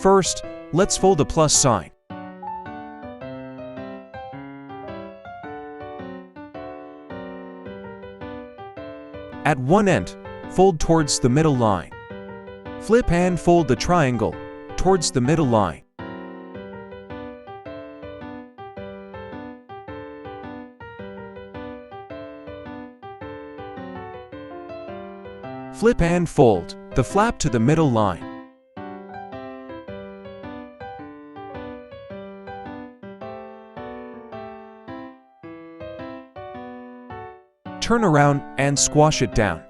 First, let's fold a plus sign. At one end, fold towards the middle line. Flip and fold the triangle towards the middle line. Flip and fold the flap to the middle line. Turn around and squash it down.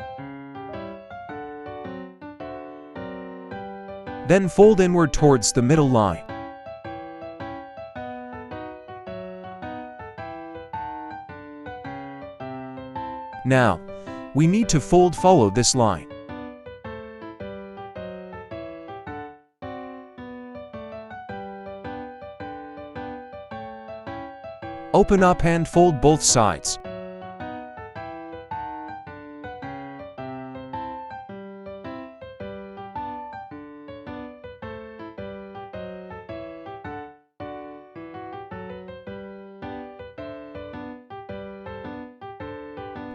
Then fold inward towards the middle line. Now, we need to follow this line. Open up and fold both sides.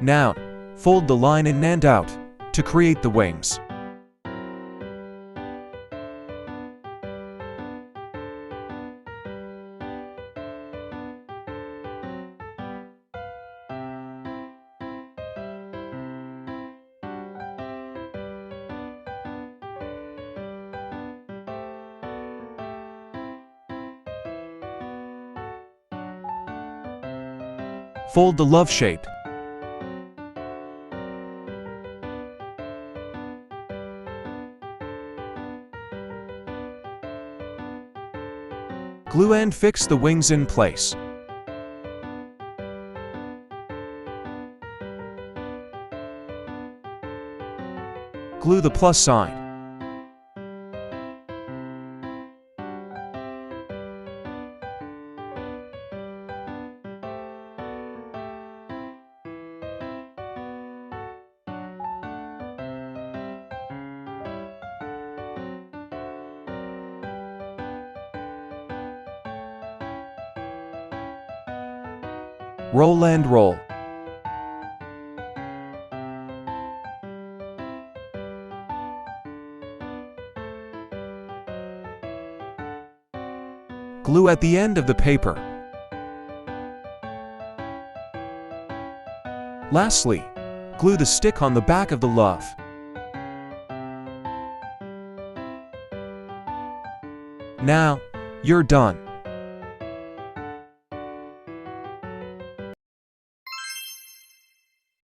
Now, fold the line in and out to create the wings. Fold the love shape. Glue and fix the wings in place. Glue the plus sign. Roll and roll. Glue at the end of the paper. Lastly, glue the stick on the back of the love. Now, you're done.